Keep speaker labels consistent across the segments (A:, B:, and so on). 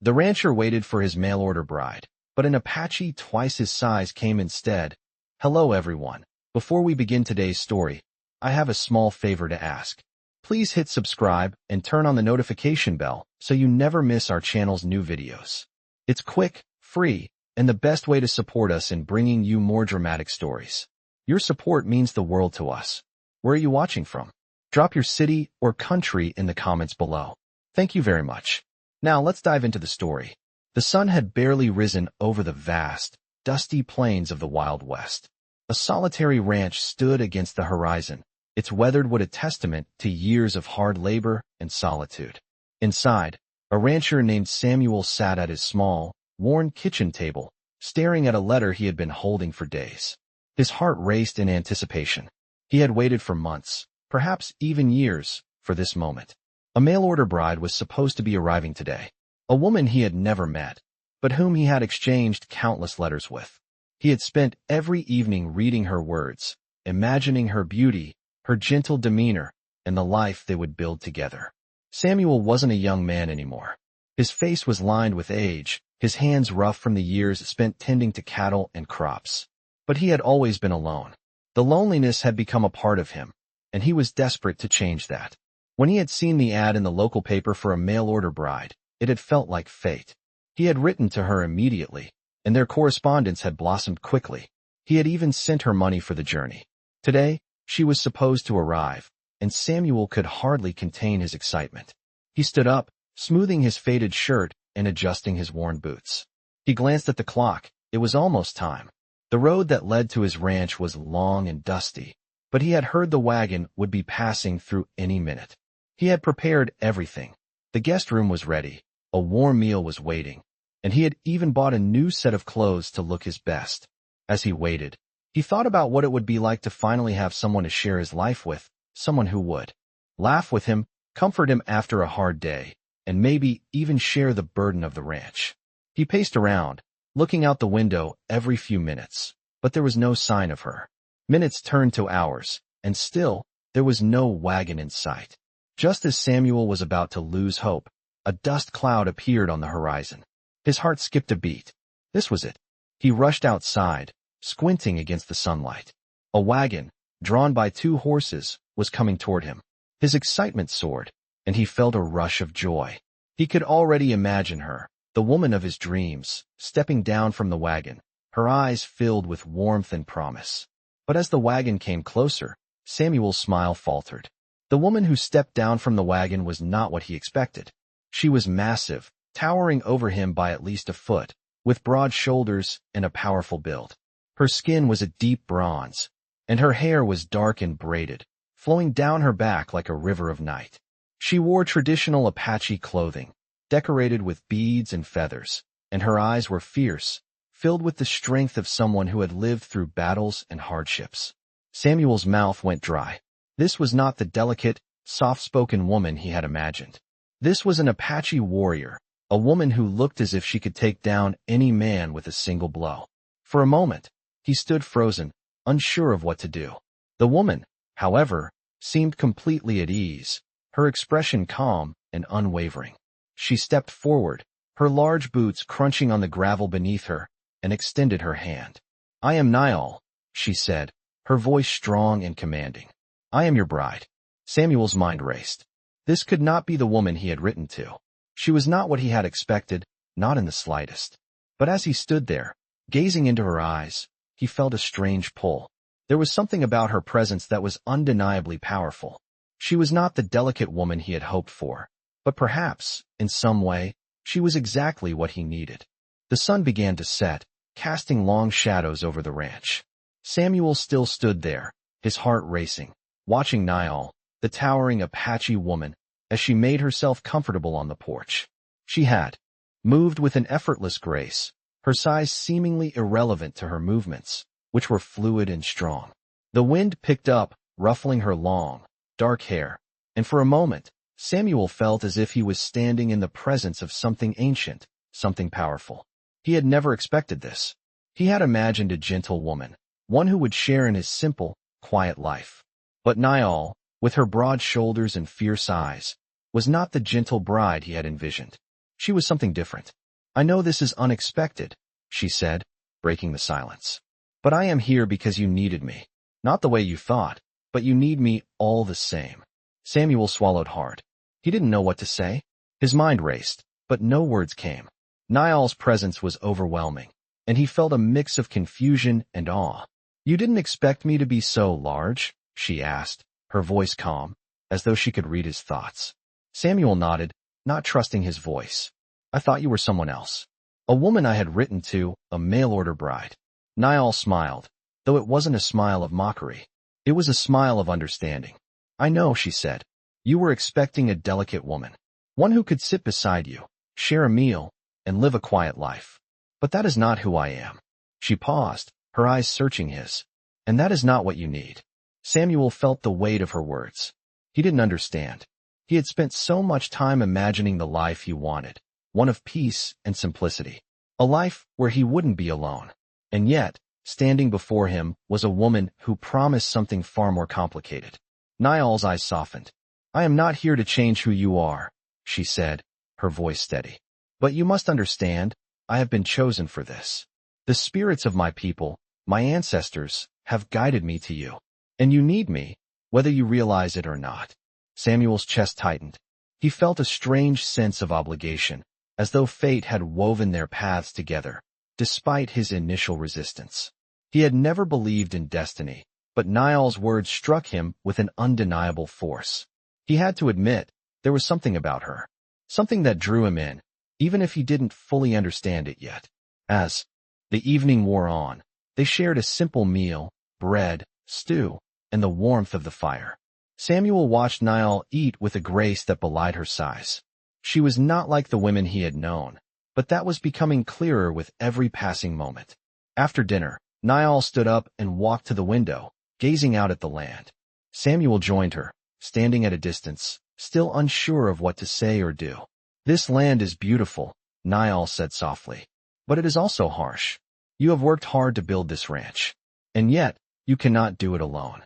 A: The rancher waited for his mail-order bride, but an Apache twice his size came instead. Hello everyone. Before we begin today's story, I have a small favor to ask. Please hit subscribe and turn on the notification bell so you never miss our channel's new videos. It's quick, free, and the best way to support us in bringing you more dramatic stories. Your support means the world to us. Where are you watching from? Drop your city or country in the comments below. Thank you very much. Now let's dive into the story. The sun had barely risen over the vast, dusty plains of the Wild West. A solitary ranch stood against the horizon, its weathered wood a testament to years of hard labor and solitude. Inside, a rancher named Samuel sat at his small, worn kitchen table, staring at a letter he had been holding for days. His heart raced in anticipation. He had waited for months, perhaps even years, for this moment. A mail-order bride was supposed to be arriving today, a woman he had never met, but whom he had exchanged countless letters with. He had spent every evening reading her words, imagining her beauty, her gentle demeanor, and the life they would build together. Samuel wasn't a young man anymore. His face was lined with age, his hands rough from the years spent tending to cattle and crops. But he had always been alone. The loneliness had become a part of him, and he was desperate to change that. When he had seen the ad in the local paper for a mail-order bride, it had felt like fate. He had written to her immediately, and their correspondence had blossomed quickly. He had even sent her money for the journey. Today, she was supposed to arrive, and Samuel could hardly contain his excitement. He stood up, smoothing his faded shirt and adjusting his worn boots. He glanced at the clock. It was almost time. The road that led to his ranch was long and dusty, but he had heard the wagon would be passing through any minute. He had prepared everything. The guest room was ready, a warm meal was waiting, and he had even bought a new set of clothes to look his best. As he waited, he thought about what it would be like to finally have someone to share his life with, someone who would laugh with him, comfort him after a hard day, and maybe even share the burden of the ranch. He paced around, looking out the window every few minutes, but there was no sign of her. Minutes turned to hours, and still, there was no wagon in sight. Just as Samuel was about to lose hope, a dust cloud appeared on the horizon. His heart skipped a beat. This was it. He rushed outside, squinting against the sunlight. A wagon, drawn by 2 horses, was coming toward him. His excitement soared, and he felt a rush of joy. He could already imagine her, the woman of his dreams, stepping down from the wagon, her eyes filled with warmth and promise. But as the wagon came closer, Samuel's smile faltered. The woman who stepped down from the wagon was not what he expected. She was massive, towering over him by at least a foot, with broad shoulders and a powerful build. Her skin was a deep bronze, and her hair was dark and braided, flowing down her back like a river of night. She wore traditional Apache clothing, decorated with beads and feathers, and her eyes were fierce, filled with the strength of someone who had lived through battles and hardships. Samuel's mouth went dry. This was not the delicate, soft-spoken woman he had imagined. This was an Apache warrior, a woman who looked as if she could take down any man with a single blow. For a moment, he stood frozen, unsure of what to do. The woman, however, seemed completely at ease, her expression calm and unwavering. She stepped forward, her large boots crunching on the gravel beneath her, and extended her hand. "I am Niall," she said, her voice strong and commanding. "I am your bride." Samuel's mind raced. This could not be the woman he had written to. She was not what he had expected, not in the slightest. But as he stood there, gazing into her eyes, he felt a strange pull. There was something about her presence that was undeniably powerful. She was not the delicate woman he had hoped for, but perhaps, in some way, she was exactly what he needed. The sun began to set, casting long shadows over the ranch. Samuel still stood there, his heart racing, watching Niall, the towering Apache woman, as she made herself comfortable on the porch. She had moved with an effortless grace, her size seemingly irrelevant to her movements, which were fluid and strong. The wind picked up, ruffling her long, dark hair, and for a moment, Samuel felt as if he was standing in the presence of something ancient, something powerful. He had never expected this. He had imagined a gentle woman, one who would share in his simple, quiet life. But Niall, with her broad shoulders and fierce eyes, was not the gentle bride he had envisioned. She was something different. I know this is unexpected, she said, breaking the silence. But I am here because you needed me. Not the way you thought, but you need me all the same. Samuel swallowed hard. He didn't know what to say. His mind raced, but no words came. Niall's presence was overwhelming, and he felt a mix of confusion and awe. You didn't expect me to be so large? She asked, her voice calm, as though she could read his thoughts. Samuel nodded, not trusting his voice. I thought you were someone else. A woman I had written to, a mail-order bride. Niall smiled, though it wasn't a smile of mockery. It was a smile of understanding. I know, she said. You were expecting a delicate woman. One who could sit beside you, share a meal, and live a quiet life. But that is not who I am. She paused, her eyes searching his. And that is not what you need. Samuel felt the weight of her words. He didn't understand. He had spent so much time imagining the life he wanted, one of peace and simplicity. A life where he wouldn't be alone. And yet, standing before him was a woman who promised something far more complicated. Niall's eyes softened. I am not here to change who you are, she said, her voice steady. But you must understand, I have been chosen for this. The spirits of my people, my ancestors, have guided me to you. And you need me, whether you realize it or not. Samuel's chest tightened. He felt a strange sense of obligation, as though fate had woven their paths together, despite his initial resistance. He had never believed in destiny, but Niall's words struck him with an undeniable force. He had to admit, there was something about her. Something that drew him in, even if he didn't fully understand it yet. As the evening wore on, they shared a simple meal, bread, stew, and the warmth of the fire. Samuel watched Niall eat with a grace that belied her size. She was not like the women he had known, but that was becoming clearer with every passing moment. After dinner, Niall stood up and walked to the window, gazing out at the land. Samuel joined her, standing at a distance, still unsure of what to say or do. This land is beautiful, Niall said softly, but it is also harsh. You have worked hard to build this ranch, and yet you cannot do it alone.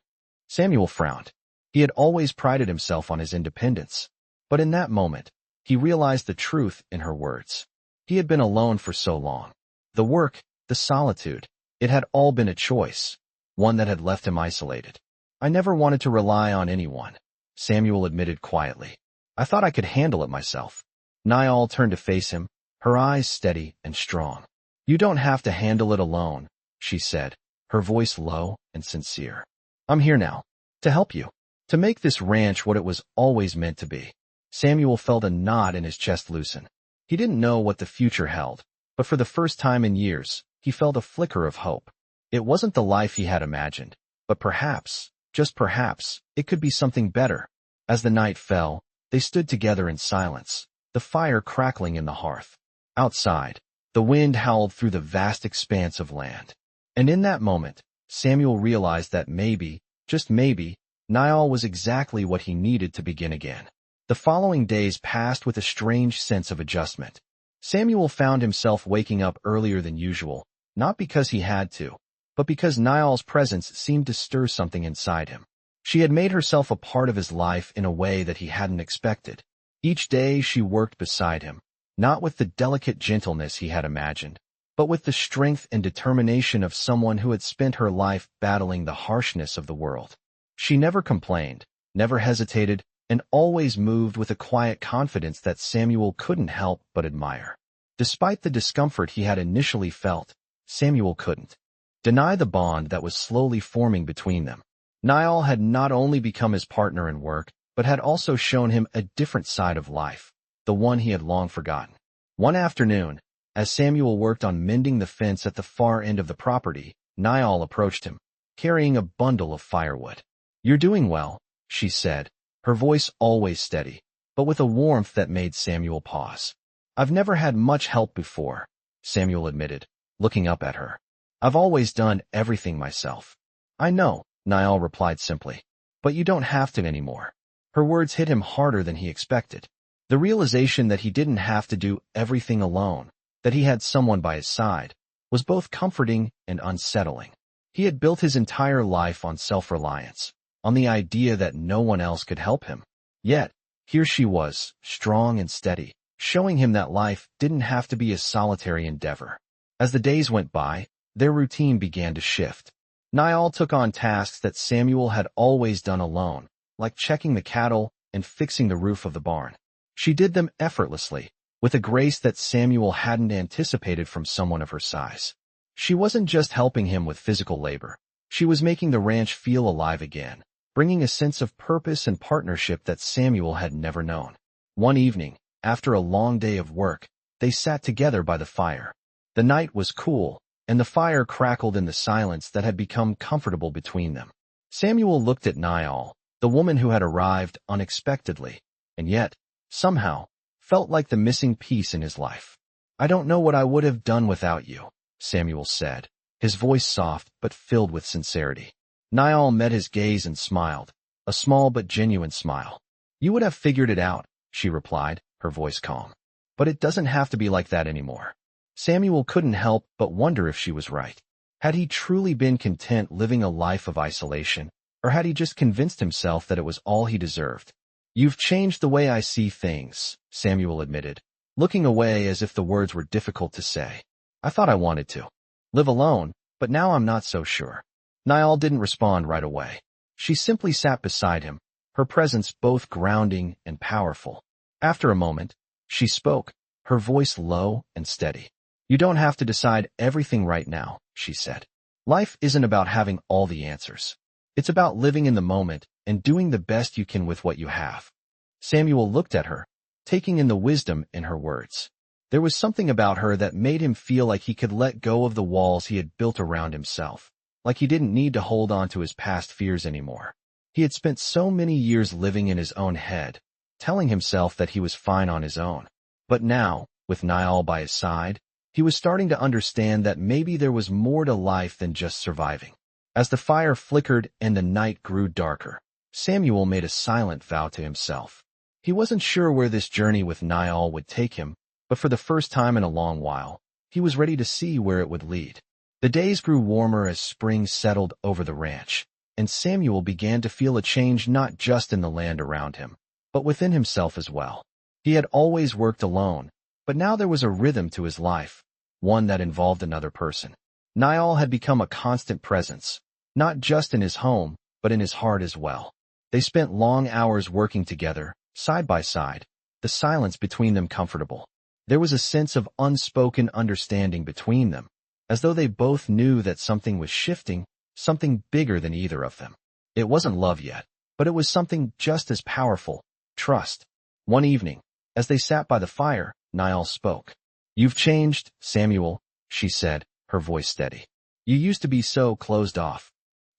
A: Samuel frowned. He had always prided himself on his independence, but in that moment, he realized the truth in her words. He had been alone for so long. The work, the solitude, it had all been a choice, one that had left him isolated. I never wanted to rely on anyone, Samuel admitted quietly. I thought I could handle it myself. Niall turned to face him, her eyes steady and strong. You don't have to handle it alone, she said, her voice low and sincere. I'm here now, to help you, to make this ranch what it was always meant to be. Samuel felt a knot in his chest loosen. He didn't know what the future held, but for the first time in years, he felt a flicker of hope. It wasn't the life he had imagined, but perhaps, just perhaps, it could be something better. As the night fell, they stood together in silence, the fire crackling in the hearth. Outside, the wind howled through the vast expanse of land. And in that moment, Samuel realized that maybe, just maybe, Niall was exactly what he needed to begin again. The following days passed with a strange sense of adjustment. Samuel found himself waking up earlier than usual, not because he had to, but because Niall's presence seemed to stir something inside him. She had made herself a part of his life in a way that he hadn't expected. Each day she worked beside him, not with the delicate gentleness he had imagined, but with the strength and determination of someone who had spent her life battling the harshness of the world. She never complained, never hesitated, and always moved with a quiet confidence that Samuel couldn't help but admire. Despite the discomfort he had initially felt, Samuel couldn't deny the bond that was slowly forming between them. Niall had not only become his partner in work, but had also shown him a different side of life, the one he had long forgotten. One afternoon, as Samuel worked on mending the fence at the far end of the property, Niall approached him, carrying a bundle of firewood. You're doing well, she said, her voice always steady, but with a warmth that made Samuel pause. I've never had much help before, Samuel admitted, looking up at her. I've always done everything myself. I know, Niall replied simply, but you don't have to anymore. Her words hit him harder than he expected. The realization that he didn't have to do everything alone, that he had someone by his side, was both comforting and unsettling. He had built his entire life on self-reliance, on the idea that no one else could help him. Yet, here she was, strong and steady, showing him that life didn't have to be a solitary endeavor. As the days went by, their routine began to shift. Niall took on tasks that Samuel had always done alone, like checking the cattle and fixing the roof of the barn. She did them effortlessly, with a grace that Samuel hadn't anticipated from someone of her size. She wasn't just helping him with physical labor. She was making the ranch feel alive again, bringing a sense of purpose and partnership that Samuel had never known. One evening, after a long day of work, they sat together by the fire. The night was cool, and the fire crackled in the silence that had become comfortable between them. Samuel looked at Niall, the woman who had arrived unexpectedly, and yet, somehow, felt like the missing piece in his life. "I don't know what I would have done without you," Samuel said, his voice soft but filled with sincerity. Niall met his gaze and smiled, a small but genuine smile. "You would have figured it out," she replied, her voice calm. "But it doesn't have to be like that anymore." Samuel couldn't help but wonder if she was right. Had he truly been content living a life of isolation, or had he just convinced himself that it was all he deserved? "You've changed the way I see things," Samuel admitted, looking away as if the words were difficult to say. "I thought I wanted to live alone, but now I'm not so sure." Niall didn't respond right away. She simply sat beside him, her presence both grounding and powerful. After a moment, she spoke, her voice low and steady. "You don't have to decide everything right now," she said. "Life isn't about having all the answers. It's about living in the moment and doing the best you can with what you have." Samuel looked at her, taking in the wisdom in her words. There was something about her that made him feel like he could let go of the walls he had built around himself, like he didn't need to hold on to his past fears anymore. He had spent so many years living in his own head, telling himself that he was fine on his own. But now, with Niall by his side, he was starting to understand that maybe there was more to life than just surviving. As the fire flickered and the night grew darker, Samuel made a silent vow to himself. He wasn't sure where this journey with Niall would take him, but for the first time in a long while, he was ready to see where it would lead. The days grew warmer as spring settled over the ranch, and Samuel began to feel a change not just in the land around him, but within himself as well. He had always worked alone, but now there was a rhythm to his life, one that involved another person. Niall had become a constant presence, not just in his home, but in his heart as well. They spent long hours working together, side by side, the silence between them comfortable. There was a sense of unspoken understanding between them, as though they both knew that something was shifting, something bigger than either of them. It wasn't love yet, but it was something just as powerful, trust. One evening, as they sat by the fire, Niall spoke. "You've changed, Samuel," she said, her voice steady. "You used to be so closed off."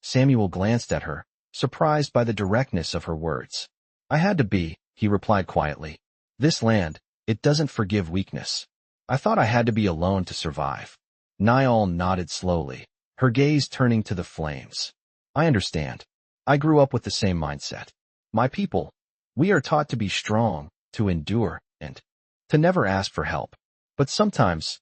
A: Samuel glanced at her, surprised by the directness of her words. "I had to be," he replied quietly. "This land, it doesn't forgive weakness. I thought I had to be alone to survive." Niall nodded slowly, her gaze turning to the flames. "I understand. I grew up with the same mindset. My people, we are taught to be strong, to endure, and to never ask for help. But sometimes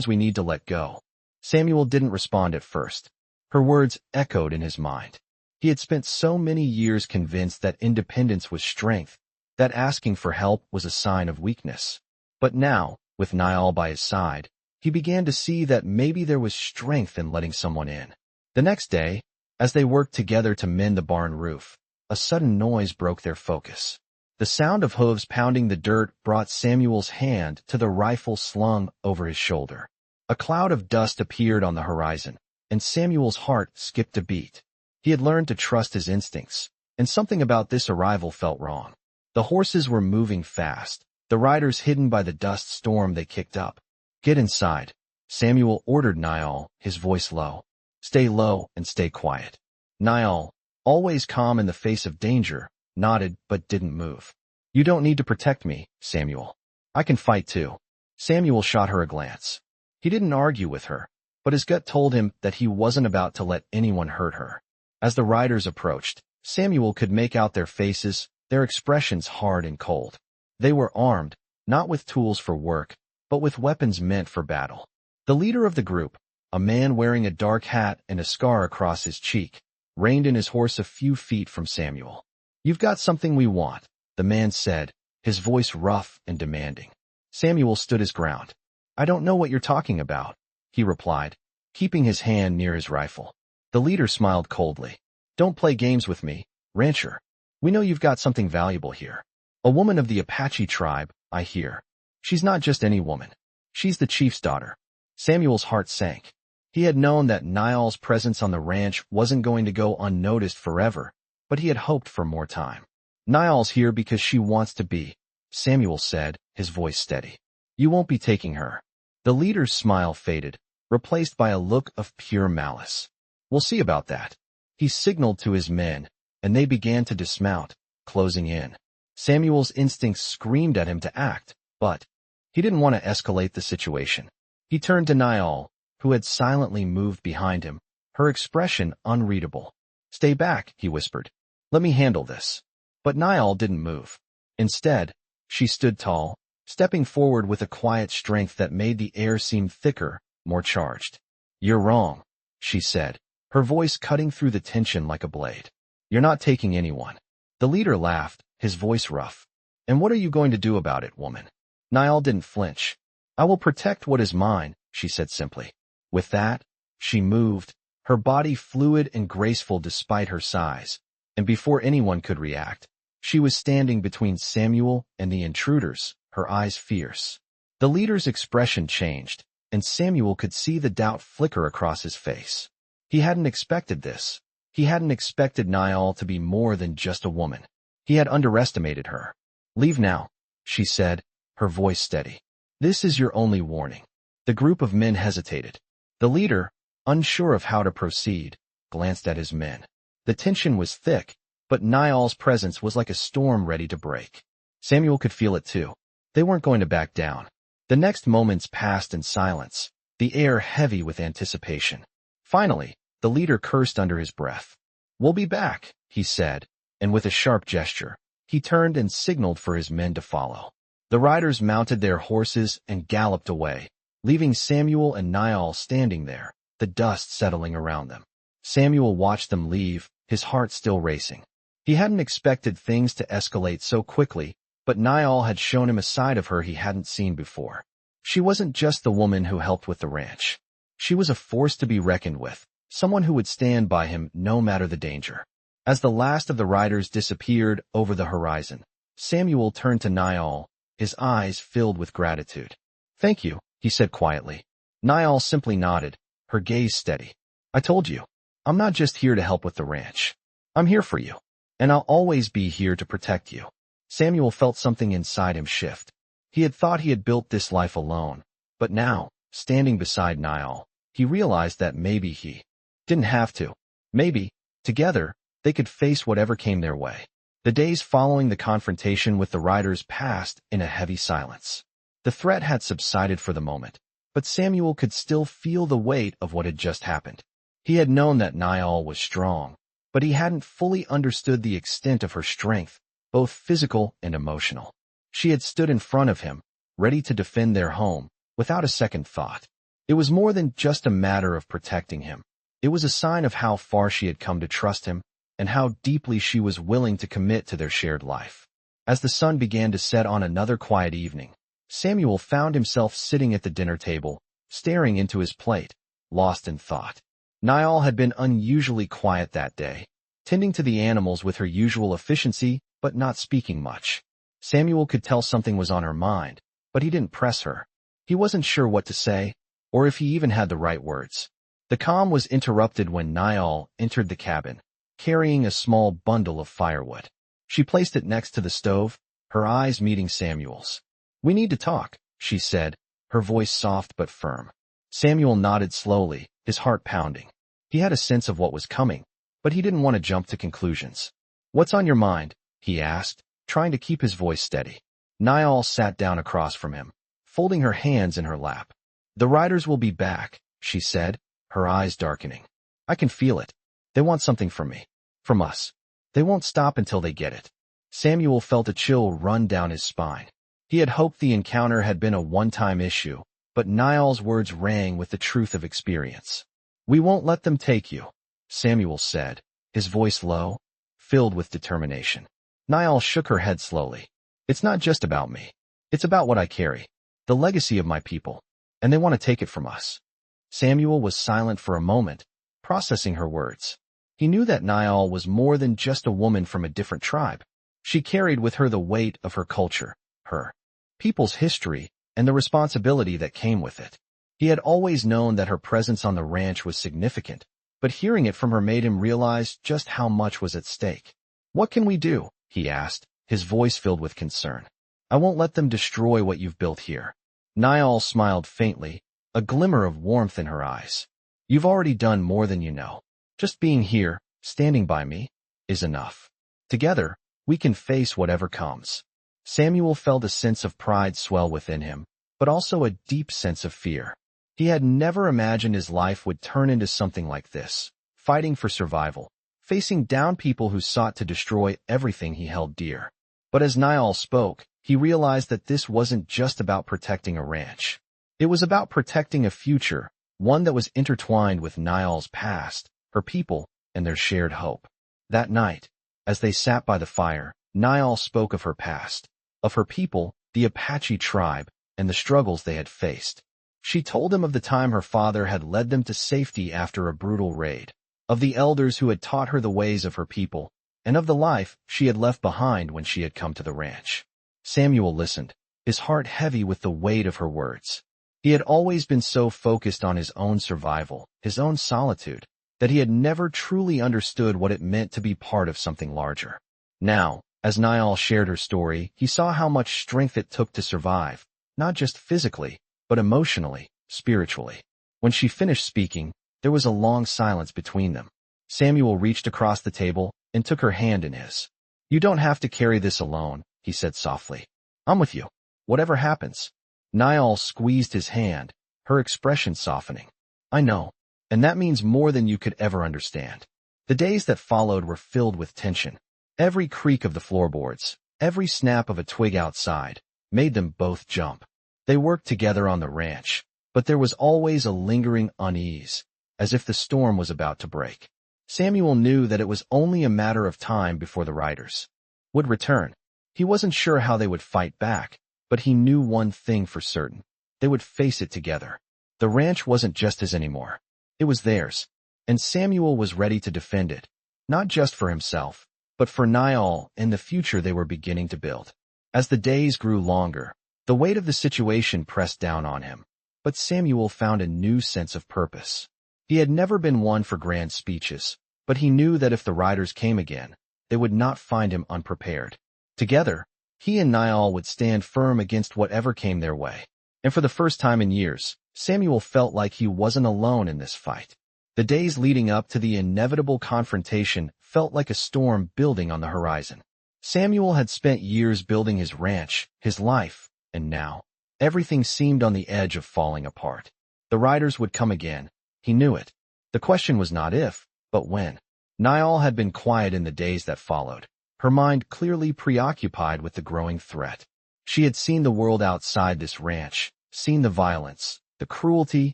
A: we need to let go." Samuel didn't respond at first. Her words echoed in his mind. He had spent so many years convinced that independence was strength, that asking for help was a sign of weakness. But now, with Niall by his side, he began to see that maybe there was strength in letting someone in. The next day, as they worked together to mend the barn roof, a sudden noise broke their focus. The sound of hooves pounding the dirt brought Samuel's hand to the rifle slung over his shoulder. A cloud of dust appeared on the horizon, and Samuel's heart skipped a beat. He had learned to trust his instincts, and something about this arrival felt wrong. The horses were moving fast, the riders hidden by the dust storm they kicked up. "Get inside," Samuel ordered Niall, his voice low. "Stay low and stay quiet." Niall, always calm in the face of danger, nodded but didn't move. "You don't need to protect me, Samuel. I can fight too." Samuel shot her a glance. He didn't argue with her, but his gut told him that he wasn't about to let anyone hurt her. As the riders approached, Samuel could make out their faces, their expressions hard and cold. They were armed, not with tools for work, but with weapons meant for battle. The leader of the group, a man wearing a dark hat and a scar across his cheek, reined in his horse a few feet from Samuel. "You've got something we want," the man said, his voice rough and demanding. Samuel stood his ground. I don't know what you're talking about, he replied, keeping his hand near his rifle. The leader smiled coldly. Don't play games with me, rancher. We know you've got something valuable here. A woman of the Apache tribe, I hear. She's not just any woman. She's the chief's daughter. Samuel's heart sank. He had known that Niall's presence on the ranch wasn't going to go unnoticed forever, but he had hoped for more time. Niall's here because she wants to be, Samuel said, his voice steady. You won't be taking her. The leader's smile faded, replaced by a look of pure malice. We'll see about that. He signaled to his men, and they began to dismount, closing in. Samuel's instincts screamed at him to act, but he didn't want to escalate the situation. He turned to Niall, who had silently moved behind him, her expression unreadable. Stay back, he whispered. Let me handle this. But Niall didn't move. Instead, she stood tall, stepping forward with a quiet strength that made the air seem thicker, more charged. You're wrong, she said, her voice cutting through the tension like a blade. You're not taking anyone. The leader laughed, his voice rough. And what are you going to do about it, woman? Niall didn't flinch. I will protect what is mine, she said simply. With that, she moved, her body fluid and graceful despite her size, and before anyone could react, she was standing between Samuel and the intruders, her eyes fierce. The leader's expression changed, and Samuel could see the doubt flicker across his face. He hadn't expected this. He hadn't expected Niall to be more than just a woman. He had underestimated her. Leave now, she said, her voice steady. This is your only warning. The group of men hesitated. The leader, unsure of how to proceed, glanced at his men. The tension was thick, but Niall's presence was like a storm ready to break. Samuel could feel it too. They weren't going to back down. The next moments passed in silence, the air heavy with anticipation. Finally, the leader cursed under his breath. We'll be back, he said, and with a sharp gesture, he turned and signaled for his men to follow. The riders mounted their horses and galloped away, leaving Samuel and Niall standing there, the dust settling around them. Samuel watched them leave, his heart still racing. He hadn't expected things to escalate so quickly, but Niall had shown him a side of her he hadn't seen before. She wasn't just the woman who helped with the ranch. She was a force to be reckoned with, someone who would stand by him no matter the danger. As the last of the riders disappeared over the horizon, Samuel turned to Niall, his eyes filled with gratitude. Thank you, he said quietly. Niall simply nodded, her gaze steady. I told you, I'm not just here to help with the ranch. I'm here for you, and I'll always be here to protect you. Samuel felt something inside him shift. He had thought he had built this life alone, but now, standing beside Niall, he realized that maybe he didn't have to. Maybe, together, they could face whatever came their way. The days following the confrontation with the riders passed in a heavy silence. The threat had subsided for the moment, but Samuel could still feel the weight of what had just happened. He had known that Niall was strong, but he hadn't fully understood the extent of her strength, both physical and emotional. She had stood in front of him, ready to defend their home, without a second thought. It was more than just a matter of protecting him. It was a sign of how far she had come to trust him, and how deeply she was willing to commit to their shared life. As the sun began to set on another quiet evening, Samuel found himself sitting at the dinner table, staring into his plate, lost in thought. Niall had been unusually quiet that day, tending to the animals with her usual efficiency, but not speaking much. Samuel could tell something was on her mind, but he didn't press her. He wasn't sure what to say, or if he even had the right words. The calm was interrupted when Niall entered the cabin, carrying a small bundle of firewood. She placed it next to the stove, her eyes meeting Samuel's. We need to talk, she said, her voice soft but firm. Samuel nodded slowly, his heart pounding. He had a sense of what was coming, but he didn't want to jump to conclusions. What's on your mind? He asked, trying to keep his voice steady. Niall sat down across from him, folding her hands in her lap. The riders will be back, she said, her eyes darkening. I can feel it. They want something from me. From us. They won't stop until they get it. Samuel felt a chill run down his spine. He had hoped the encounter had been a one-time issue, but Niall's words rang with the truth of experience. We won't let them take you, Samuel said, his voice low, filled with determination. Niall shook her head slowly. It's not just about me. It's about what I carry. the legacy of my people, and they want to take it from us." Samuel was silent for a moment, processing her words. He knew that Niall was more than just a woman from a different tribe. She carried with her the weight of her culture, her people's history, and the responsibility that came with it. He had always known that her presence on the ranch was significant, but hearing it from her made him realize just how much was at stake. "What can we do?" he asked, his voice filled with concern. "I won't let them destroy what you've built here." Niall smiled faintly, a glimmer of warmth in her eyes. "You've already done more than you know. Just being here, standing by me, is enough. Together, we can face whatever comes." Samuel felt a sense of pride swell within him, but also a deep sense of fear. He had never imagined his life would turn into something like this, fighting for survival, facing down people who sought to destroy everything he held dear. But as Niall spoke, he realized that this wasn't just about protecting a ranch. It was about protecting a future, one that was intertwined with Niall's past, her people, and their shared hope. That night, as they sat by the fire, Niall spoke of her past, of her people, the Apache tribe, and the struggles they had faced. She told him of the time her father had led them to safety after a brutal raid, of the elders who had taught her the ways of her people, and of the life she had left behind when she had come to the ranch. Samuel listened, his heart heavy with the weight of her words. He had always been so focused on his own survival, his own solitude, that he had never truly understood what it meant to be part of something larger. Now, as Niall shared her story, he saw how much strength it took to survive, not just physically, but emotionally, spiritually. When she finished speaking, there was a long silence between them. Samuel reached across the table and took her hand in his. "You don't have to carry this alone," he said softly. "I'm with you, whatever happens." Niall squeezed his hand, her expression softening. "I know, and that means more than you could ever understand." The days that followed were filled with tension. Every creak of the floorboards, every snap of a twig outside, made them both jump. They worked together on the ranch, but there was always a lingering unease, as if the storm was about to break. Samuel knew that it was only a matter of time before the riders would return. He wasn't sure how they would fight back, but he knew one thing for certain. They would face it together. The ranch wasn't just his anymore. It was theirs, and Samuel was ready to defend it, not just for himself, but for Niall and the future they were beginning to build. As the days grew longer, the weight of the situation pressed down on him, but Samuel found a new sense of purpose. He had never been one for grand speeches, but he knew that if the riders came again, they would not find him unprepared. Together, he and Niall would stand firm against whatever came their way. And for the first time in years, Samuel felt like he wasn't alone in this fight. The days leading up to the inevitable confrontation felt like a storm building on the horizon. Samuel had spent years building his ranch, his life, and now, everything seemed on the edge of falling apart. The riders would come again. He knew it. The question was not if, but when. Niall had been quiet in the days that followed, her mind clearly preoccupied with the growing threat. She had seen the world outside this ranch, seen the violence, the cruelty,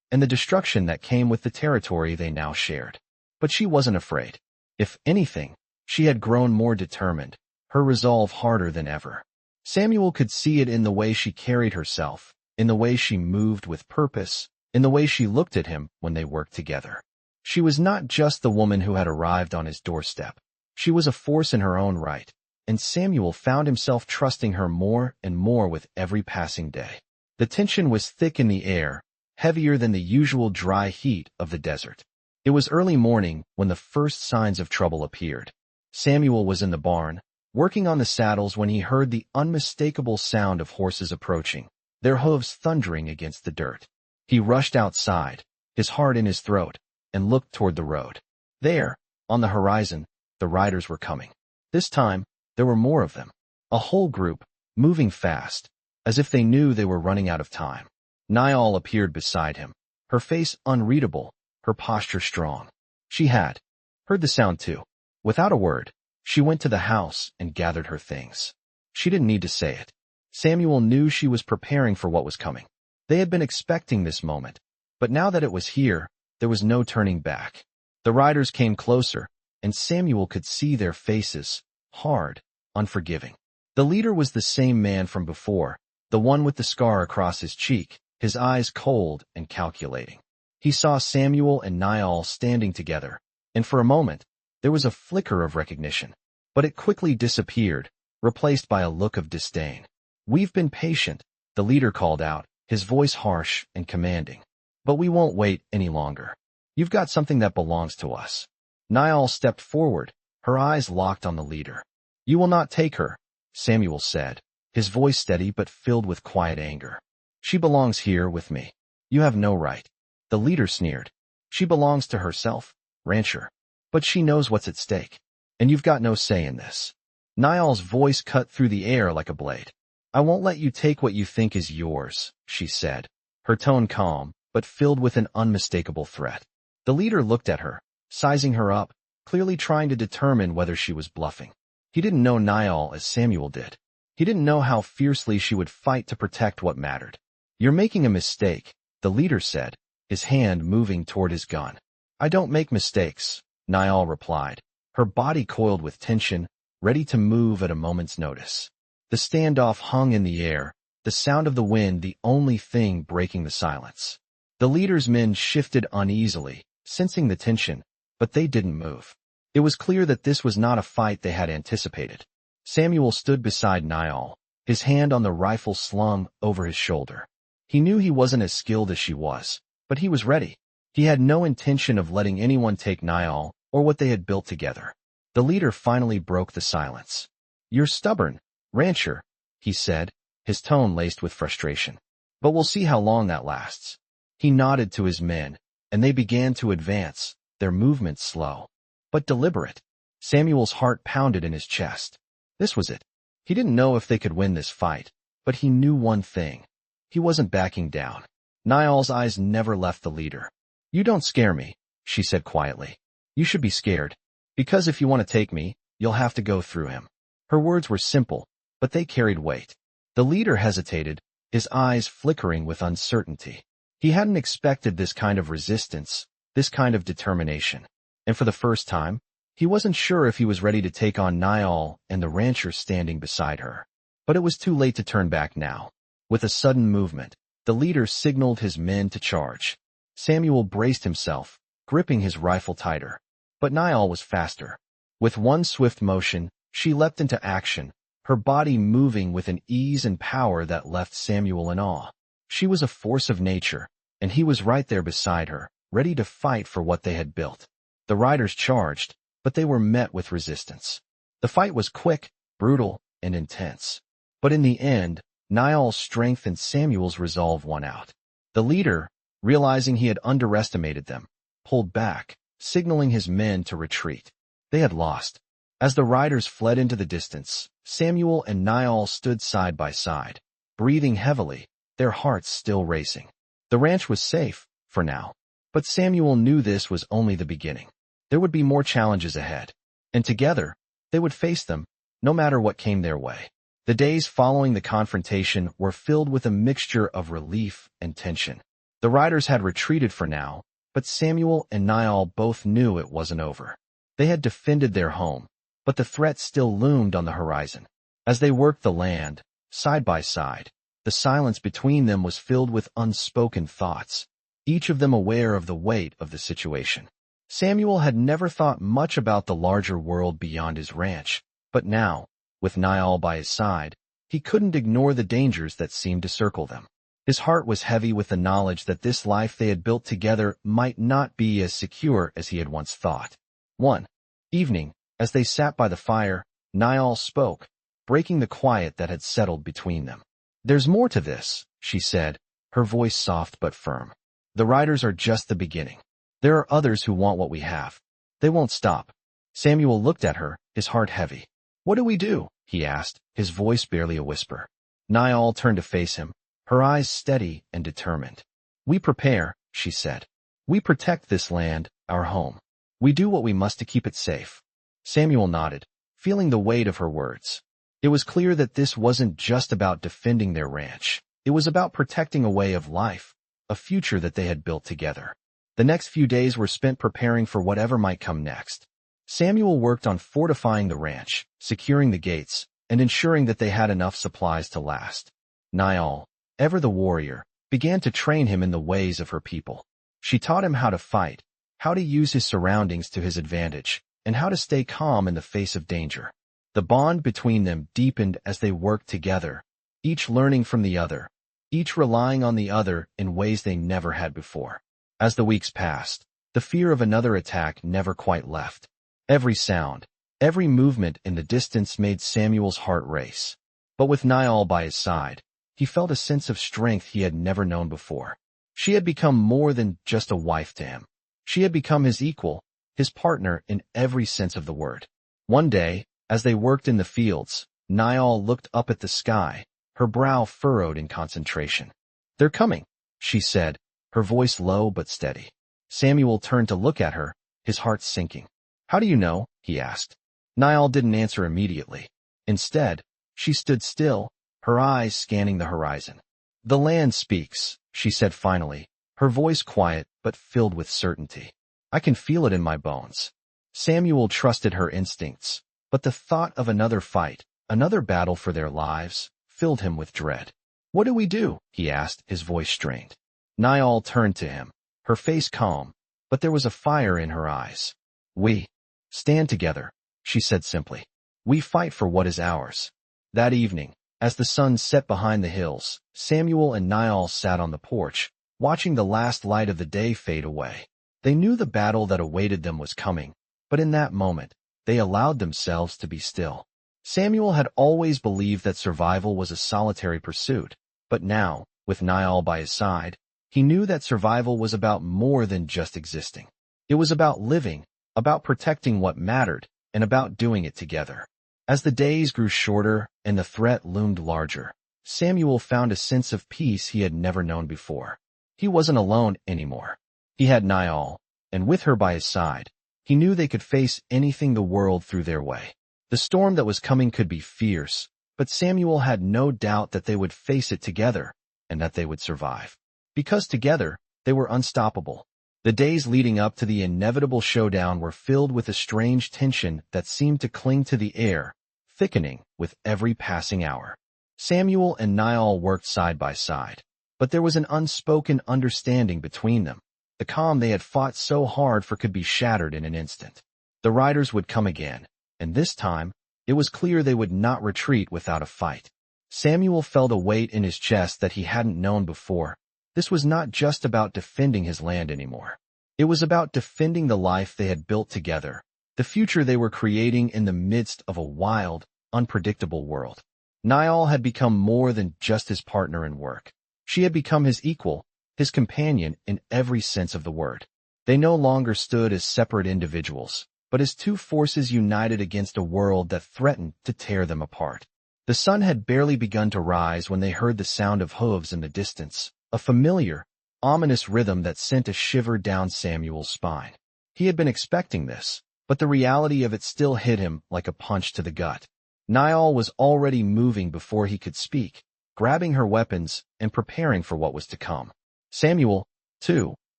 A: and the destruction that came with the territory they now shared. But she wasn't afraid. If anything, she had grown more determined, her resolve harder than ever. Samuel could see it in the way she carried herself, in the way she moved with purpose, in the way she looked at him when they worked together. She was not just the woman who had arrived on his doorstep. She was a force in her own right, and Samuel found himself trusting her more and more with every passing day. The tension was thick in the air, heavier than the usual dry heat of the desert. It was early morning when the first signs of trouble appeared. Samuel was in the barn, working on the saddles when he heard the unmistakable sound of horses approaching, their hooves thundering against the dirt. He rushed outside, his heart in his throat, and looked toward the road. There, on the horizon, the riders were coming. This time, there were more of them. A whole group, moving fast, as if they knew they were running out of time. Niall appeared beside him, her face unreadable, her posture strong. She had heard the sound too. Without a word, she went to the house and gathered her things. She didn't need to say it. Samuel knew she was preparing for what was coming. They had been expecting this moment, but now that it was here, there was no turning back. The riders came closer, and Samuel could see their faces, hard, unforgiving. The leader was the same man from before, the one with the scar across his cheek, his eyes cold and calculating. He saw Samuel and Niall standing together, and for a moment, there was a flicker of recognition. But it quickly disappeared, replaced by a look of disdain. "We've been patient," the leader called out, his voice harsh and commanding. "But we won't wait any longer. You've got something that belongs to us." Niall stepped forward, her eyes locked on the leader. "You will not take her," Samuel said, his voice steady but filled with quiet anger. "She belongs here with me. You have no right." The leader sneered. "She belongs to herself, rancher. But she knows what's at stake. And you've got no say in this." Niall's voice cut through the air like a blade. "I won't let you take what you think is yours," she said, her tone calm, but filled with an unmistakable threat. The leader looked at her, sizing her up, clearly trying to determine whether she was bluffing. He didn't know Niall as Samuel did. He didn't know how fiercely she would fight to protect what mattered. "You're making a mistake," the leader said, his hand moving toward his gun. "I don't make mistakes," Niall replied, her body coiled with tension, ready to move at a moment's notice. The standoff hung in the air, the sound of the wind the only thing breaking the silence. The leader's men shifted uneasily, sensing the tension, but they didn't move. It was clear that this was not a fight they had anticipated. Samuel stood beside Niall, his hand on the rifle slung over his shoulder. He knew he wasn't as skilled as she was, but he was ready. He had no intention of letting anyone take Niall or what they had built together. The leader finally broke the silence. "You're stubborn, rancher," he said, his tone laced with frustration. "But we'll see how long that lasts." He nodded to his men, and they began to advance, their movements slow, but deliberate. Samuel's heart pounded in his chest. This was it. He didn't know if they could win this fight, but he knew one thing. He wasn't backing down. Niall's eyes never left the leader. "You don't scare me," she said quietly. "You should be scared. Because if you want to take me, you'll have to go through him." Her words were simple, but they carried weight. The leader hesitated, his eyes flickering with uncertainty. He hadn't expected this kind of resistance, this kind of determination. And for the first time, he wasn't sure if he was ready to take on Niall and the rancher standing beside her. But it was too late to turn back now. With a sudden movement, the leader signaled his men to charge. Samuel braced himself, gripping his rifle tighter. But Niall was faster. With one swift motion, she leapt into action, her body moving with an ease and power that left Samuel in awe. She was a force of nature, and he was right there beside her, ready to fight for what they had built. The riders charged, but they were met with resistance. The fight was quick, brutal, and intense. But in the end, Niall's strength and Samuel's resolve won out. The leader, realizing he had underestimated them, pulled back, signaling his men to retreat. They had lost. As the riders fled into the distance, Samuel and Niall stood side by side, breathing heavily, their hearts still racing. The ranch was safe, for now. But Samuel knew this was only the beginning. There would be more challenges ahead. And together, they would face them, no matter what came their way. The days following the confrontation were filled with a mixture of relief and tension. The riders had retreated for now, but Samuel and Niall both knew it wasn't over. They had defended their home, but the threat still loomed on the horizon. As they worked the land, side by side, the silence between them was filled with unspoken thoughts, each of them aware of the weight of the situation. Samuel had never thought much about the larger world beyond his ranch, but now, with Niall by his side, he couldn't ignore the dangers that seemed to circle them. His heart was heavy with the knowledge that this life they had built together might not be as secure as he had once thought. One evening, as they sat by the fire, Niall spoke, breaking the quiet that had settled between them. "There's more to this," she said, her voice soft but firm. "The riders are just the beginning. There are others who want what we have. They won't stop." Samuel looked at her, his heart heavy. "What do we do?" he asked, his voice barely a whisper. Niall turned to face him, her eyes steady and determined. "We prepare," she said. "We protect this land, our home. We do what we must to keep it safe." Samuel nodded, feeling the weight of her words. It was clear that this wasn't just about defending their ranch. It was about protecting a way of life, a future that they had built together. The next few days were spent preparing for whatever might come next. Samuel worked on fortifying the ranch, securing the gates, and ensuring that they had enough supplies to last. Niall, ever the warrior, began to train him in the ways of her people. She taught him how to fight, how to use his surroundings to his advantage, and how to stay calm in the face of danger. The bond between them deepened as they worked together, each learning from the other, each relying on the other in ways they never had before. As the weeks passed, the fear of another attack never quite left. Every sound, every movement in the distance made Samuel's heart race. But with Niall by his side, he felt a sense of strength he had never known before. She had become more than just a wife to him. She had become his equal, his partner in every sense of the word. One day, as they worked in the fields, Niall looked up at the sky, her brow furrowed in concentration. "They're coming," she said, her voice low but steady. Samuel turned to look at her, his heart sinking. "How do you know?" he asked. Niall didn't answer immediately. Instead, she stood still, her eyes scanning the horizon. "The land speaks," she said finally, her voice quiet but filled with certainty. "I can feel it in my bones." Samuel trusted her instincts, but the thought of another fight, another battle for their lives, filled him with dread. "What do we do?" he asked, his voice strained. Niall turned to him, her face calm, but there was a fire in her eyes. "We stand together," she said simply. "We fight for what is ours." That evening, as the sun set behind the hills, Samuel and Niall sat on the porch, watching the last light of the day fade away. They knew the battle that awaited them was coming, but in that moment, they allowed themselves to be still. Samuel had always believed that survival was a solitary pursuit, but now, with Niall by his side, he knew that survival was about more than just existing. It was about living, about protecting what mattered, and about doing it together. As the days grew shorter and the threat loomed larger, Samuel found a sense of peace he had never known before. He wasn't alone anymore. He had Niall, and with her by his side, he knew they could face anything the world threw their way. The storm that was coming could be fierce, but Samuel had no doubt that they would face it together, and that they would survive. Because together, they were unstoppable. The days leading up to the inevitable showdown were filled with a strange tension that seemed to cling to the air, thickening with every passing hour. Samuel and Niall worked side by side, but there was an unspoken understanding between them. The calm they had fought so hard for could be shattered in an instant. The riders would come again, and this time, it was clear they would not retreat without a fight. Samuel felt a weight in his chest that he hadn't known before. This was not just about defending his land anymore. It was about defending the life they had built together, the future they were creating in the midst of a wild, unpredictable world. Niall had become more than just his partner in work. She had become his equal, his companion in every sense of the word. They no longer stood as separate individuals, but as two forces united against a world that threatened to tear them apart. The sun had barely begun to rise when they heard the sound of hooves in the distance, a familiar, ominous rhythm that sent a shiver down Samuel's spine. He had been expecting this, but the reality of it still hit him like a punch to the gut. Niall was already moving before he could speak, grabbing her weapons and preparing for what was to come. Samuel, too,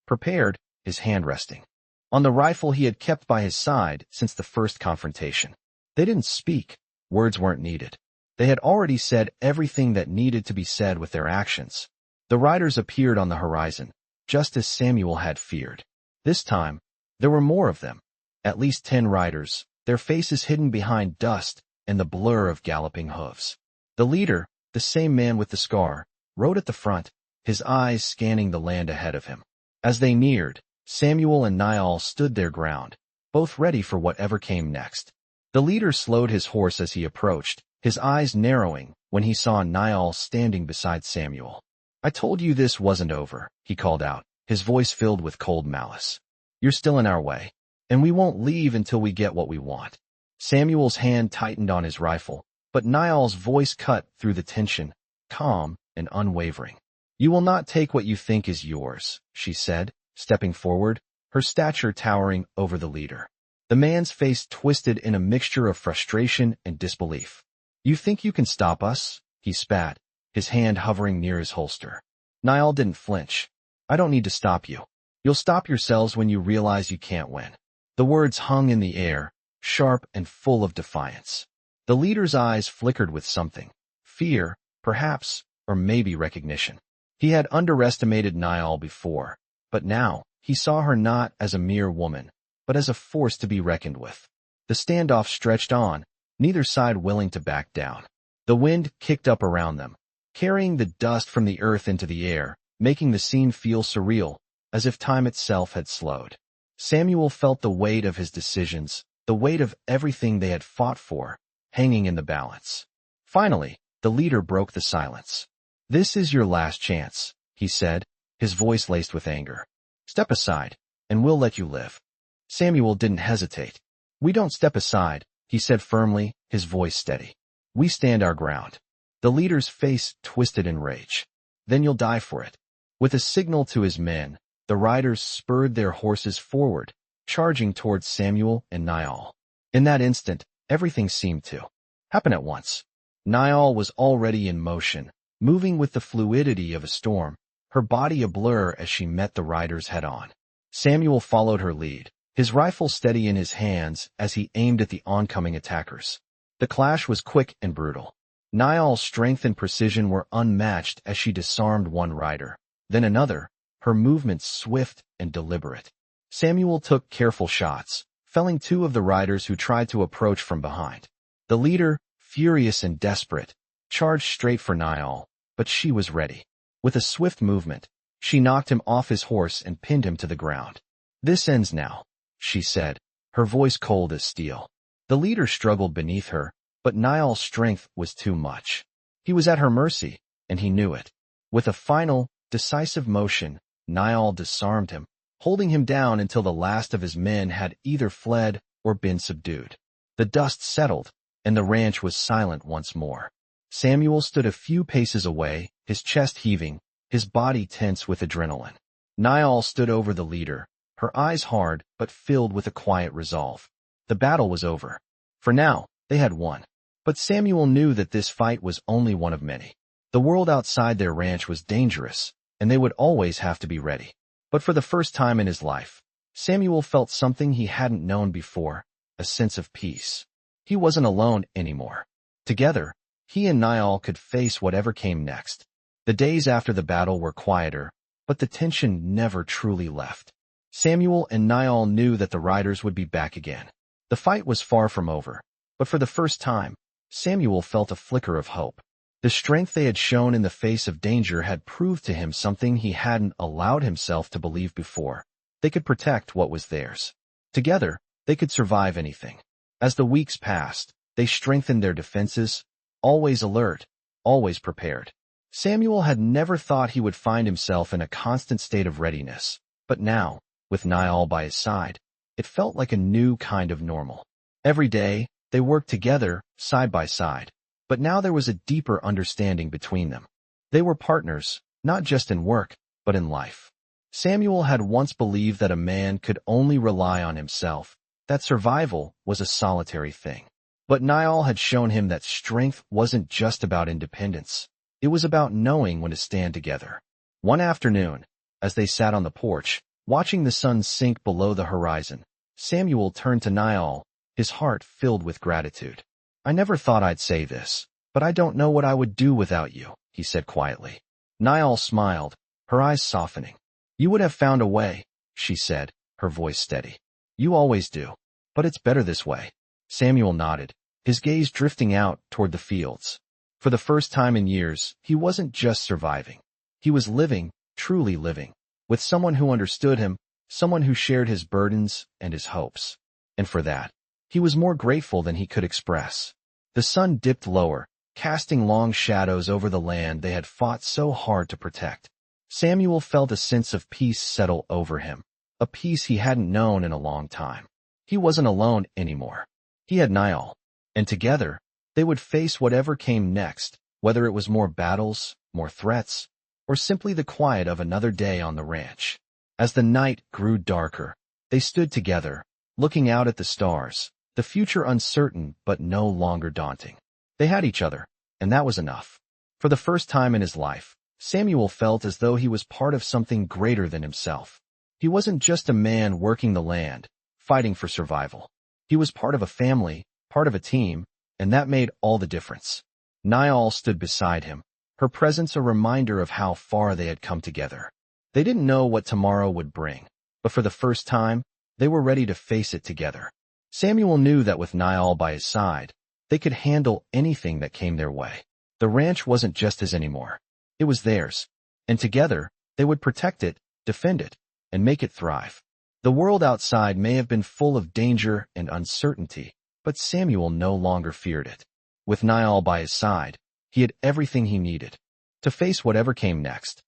A: prepared, his hand resting on the rifle he had kept by his side since the first confrontation. They didn't speak. Words weren't needed. They had already said everything that needed to be said with their actions. The riders appeared on the horizon, just as Samuel had feared. This time, there were more of them. At least 10 riders, their faces hidden behind dust and the blur of galloping hooves. The leader, the same man with the scar, rode at the front, his eyes scanning the land ahead of him. As they neared, Samuel and Niall stood their ground, both ready for whatever came next. The leader slowed his horse as he approached, his eyes narrowing when he saw Niall standing beside Samuel. "I told you this wasn't over," he called out, his voice filled with cold malice. "You're still in our way, and we won't leave until we get what we want." Samuel's hand tightened on his rifle, but Niall's voice cut through the tension, calm and unwavering. "You will not take what you think is yours," she said, stepping forward, her stature towering over the leader. The man's face twisted in a mixture of frustration and disbelief. "You think you can stop us?" he spat, his hand hovering near his holster. Niall didn't flinch. "I don't need to stop you. You'll stop yourselves when you realize you can't win." The words hung in the air, sharp and full of defiance. The leader's eyes flickered with something. Fear, perhaps, or maybe recognition. He had underestimated Niall before, but now he saw her not as a mere woman, but as a force to be reckoned with. The standoff stretched on, neither side willing to back down. The wind kicked up around them, carrying the dust from the earth into the air, making the scene feel surreal, as if time itself had slowed. Samuel felt the weight of his decisions, the weight of everything they had fought for, hanging in the balance. Finally, the leader broke the silence. "This is your last chance," he said, his voice laced with anger. "Step aside, and we'll let you live." Samuel didn't hesitate. "We don't step aside," he said firmly, his voice steady. "We stand our ground." The leader's face twisted in rage. "Then you'll die for it." With a signal to his men, the riders spurred their horses forward, charging towards Samuel and Niall. In that instant, everything seemed to happen at once. Niall was already in motion, moving with the fluidity of a storm, her body a blur as she met the riders head-on. Samuel followed her lead, his rifle steady in his hands as he aimed at the oncoming attackers. The clash was quick and brutal. Niall's strength and precision were unmatched as she disarmed one rider, then another, her movements swift and deliberate. Samuel took careful shots, felling two of the riders who tried to approach from behind. The leader, furious and desperate, charged straight for Niall, but she was ready. With a swift movement, she knocked him off his horse and pinned him to the ground. "This ends now," she said, her voice cold as steel. The leader struggled beneath her, but Niall's strength was too much. He was at her mercy, and he knew it. With a final, decisive motion, Niall disarmed him, holding him down until the last of his men had either fled or been subdued. The dust settled, and the ranch was silent once more. Samuel stood a few paces away, his chest heaving, his body tense with adrenaline. Niall stood over the leader, her eyes hard but filled with a quiet resolve. The battle was over. For now, they had won. But Samuel knew that this fight was only one of many. The world outside their ranch was dangerous, and they would always have to be ready. But for the first time in his life, Samuel felt something he hadn't known before, a sense of peace. He wasn't alone anymore. Together, he and Niall could face whatever came next. The days after the battle were quieter, but the tension never truly left. Samuel and Niall knew that the riders would be back again. The fight was far from over, but for the first time, Samuel felt a flicker of hope. The strength they had shown in the face of danger had proved to him something he hadn't allowed himself to believe before. They could protect what was theirs. Together, they could survive anything. As the weeks passed, they strengthened their defenses, always alert, always prepared. Samuel had never thought he would find himself in a constant state of readiness, but now, with Niall by his side, it felt like a new kind of normal. Every day, they worked together, side by side, but now there was a deeper understanding between them. They were partners, not just in work, but in life. Samuel had once believed that a man could only rely on himself, that survival was a solitary thing. But Niall had shown him that strength wasn't just about independence. It was about knowing when to stand together. One afternoon, as they sat on the porch, watching the sun sink below the horizon, Samuel turned to Niall, his heart filled with gratitude. "I never thought I'd say this, but I don't know what I would do without you," he said quietly. Niall smiled, her eyes softening. "You would have found a way," she said, her voice steady. "You always do. But it's better this way." Samuel nodded, his gaze drifting out toward the fields. For the first time in years, he wasn't just surviving. He was living, truly living, with someone who understood him, someone who shared his burdens and his hopes. And for that, he was more grateful than he could express. The sun dipped lower, casting long shadows over the land they had fought so hard to protect. Samuel felt a sense of peace settle over him, a peace he hadn't known in a long time. He wasn't alone anymore. He had Niall, and together, they would face whatever came next, whether it was more battles, more threats, or simply the quiet of another day on the ranch. As the night grew darker, they stood together, looking out at the stars, the future uncertain but no longer daunting. They had each other, and that was enough. For the first time in his life, Samuel felt as though he was part of something greater than himself. He wasn't just a man working the land, fighting for survival. He was part of a family, part of a team, and that made all the difference. Niall stood beside him, her presence a reminder of how far they had come together. They didn't know what tomorrow would bring, but for the first time, they were ready to face it together. Samuel knew that with Niall by his side, they could handle anything that came their way. The ranch wasn't just his anymore. It was theirs. And together, they would protect it, defend it, and make it thrive. The world outside may have been full of danger and uncertainty, but Samuel no longer feared it. With Niall by his side, he had everything he needed to face whatever came next.